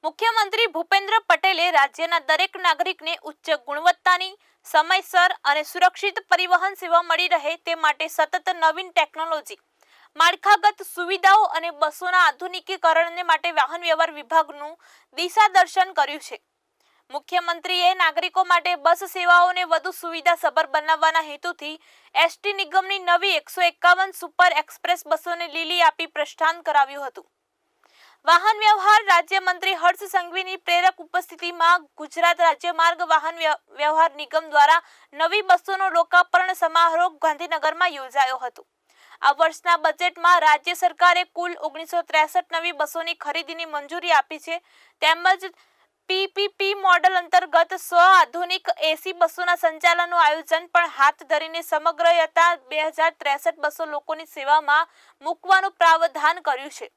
મુખ્યમંત્રી ભૂપેન્દ્ર પટેલે રાજ્યના દરેક નાગરિકને ઉચ્ચ ગુણવત્તાની, સમયસર અને સુરક્ષિત પરિવહન સેવા મળી રહે તે માટે સતત નવીન ટેકનોલોજી, માળખાગત સુવિધાઓ અને બસોના આધુનિકીકરણને માટે વાહન વ્યવહાર વિભાગનું દિશાદર્શન કર્યું છે। મુખ્યમંત્રીએ નાગરિકો માટે બસ સેવાઓને વધુ સુવિધાસભર બનાવવાના હેતુથી એસટી નિગમની નવી 151 સુપર એક્સપ્રેસ બસોને લીલી આપી પ્રસ્થાન કરાવ્યું હતું। વાહન વ્યવહાર રાજ્યમંત્રી હર્ષ સંઘવીની પ્રેરક ઉપસ્થિતિમાં ગુજરાત રાજ્ય માર્ગ વાહન વ્યવહાર નિગમ દ્વારા નવી બસોનો લોકાર્પણ સમારોહ ગાંધીનગરમાં યોજાયો હતો। આ વર્ષના બજેટમાં રાજ્ય સરકારે કુલ 1963 નવી બસોની ખરીદીની મંજૂરી આપી છે। તેમજ પીપીપી મોડલ અંતર્ગત 100 આધુનિક એસી બસોના સંચાલનનું આયોજન પણ હાથ ધરીને સમગ્ર યથા 2063 બસો લોકોની સેવામાં મૂકવાનું પ્રાવધાન કર્યું છે।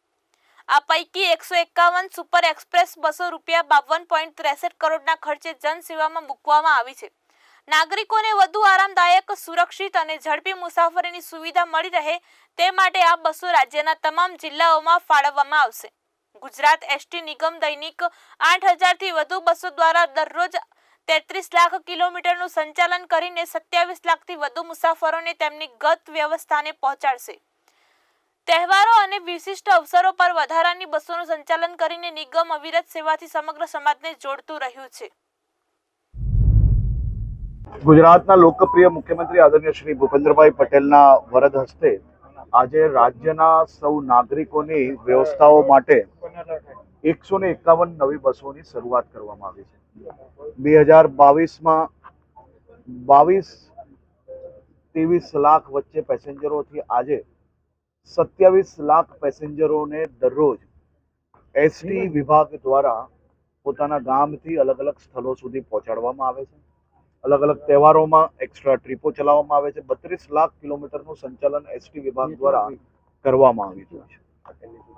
આ પૈકી 151 સુપર એક્સપ્રેસ બસો ₹52.63 કરોડના ખર્ચે જનસેવામાં મૂકવામાં આવી છે। નાગરિકોને વધુ આરામદાયક, સુરક્ષિત અને ઝડપી મુસાફરીની સુવિધા મળી રહે તે માટે આ બસો રાજ્યના તમામ જિલ્લાઓમાં ફાળવવામાં આવશે। ગુજરાત એસટી નિગમ દૈનિક 8000 થી વધુ બસો દ્વારા દરરોજ 33 લાખ કિલોમીટરનું સંચાલન કરીને 27 લાખથી વધુ મુસાફરોને તેમની ગત વ્યવસ્થાને પહોંચાડશે। તહેવારો અને વિશિષ્ટ અવસરો પર વધારાની બસોનું સંચાલન કરીને નિગમ અવિરત સેવાથી સમગ્ર સમાજને જોડતું રહ્યું છે। ગુજરાતના લોકપ્રિય મુખ્યમંત્રી આદરણીય શ્રી ભૂપેન્દ્રભાઈ પટેલના વરદ હસ્તે આજે રાજ્યના સૌ નાગરિકોની વ્યવસ્થાઓ માટે 151 નવી બસોની શરૂઆત કરવામાં આવી છે। 2022માં 22-23 લાખ વચ્ચે પેસેન્જરોથી આજે 27 લાખ પેસેન્જરોને દરરોજ એસટી વિભાગ દ્વારા પોતાના ગામથી અલગ અલગ સ્થળો સુધી પહોંચાડવામાં આવે છે। અલગ અલગ તહેવારોમાં એક્સ્ટ્રા ટ્રીપો ચલાવવામાં આવે છે। 32 લાખ કિલોમીટરનું સંચાલન એસટી વિભાગ દ્વારા કરવામાં આવી રહ્યું છે।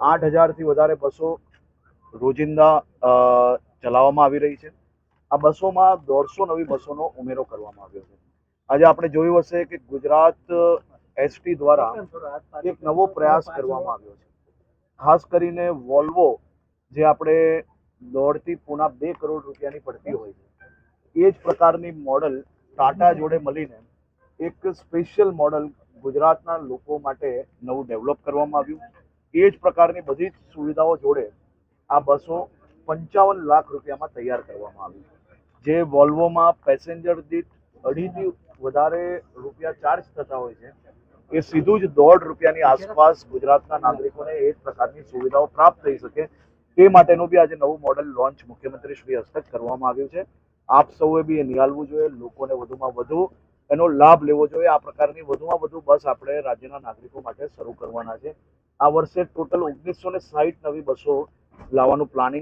8000 થી વધારે બસો રોજિંદા ચલાવવામાં આવી રહી છે। આ બસોમાં 150 નવી બસોનો ઉમેરો કરવામાં આવ્યો છે। આજે આપણે જોયું હશે કે ગુજરાત એસટી દ્વારા એક નવો પ્રયાસ કરવામાં આવ્યો છે। ખાસ કરીને વોલ્વો જે આપણે દોડતી પૂના 2 કરોડ રૂપિયાની પડતી હોય છે, એ જ પ્રકારની મોડલ ટાટા જોડે મળીને એક સ્પેશિયલ મોડલ ગુજરાતના લોકો માટે નવું ડેવલપ કરવામાં આવ્યું। એ જ પ્રકારની બધી જ સુવિધાઓ જોડે આ બસો 55 લાખ રૂપિયામાં તૈયાર કરવામાં આવી। જે વોલ્વોમાં પેસેન્જર દીઠ 2.5થી વધારે રૂપિયા ચાર્જ થતા હોય છે, એ સીધું જ 1.5 રૂપિયાની આસપાસ ગુજરાતના નાગરિકોને એ જ પ્રકારની સુવિધાઓ પ્રાપ્ત થઈ શકે તે માટેનું બી આજે નવું મોડલ લોન્ચ મુખ્યમંત્રી શ્રી હસ્તક કરવામાં આવ્યું છે। આપ સૌએ બી એ નિહાળવું જોઈએ, લોકોને વધુમાં વધુ એનો લાભ લેવો જોઈએ। આ પ્રકારની વધુમાં વધુ બસ આપણે રાજ્યના નાગરિકો માટે શરૂ કરવાના છે। આ વર્ષે ટોટલ 1960 નવી બસો લાવવાનું પ્લાનિંગ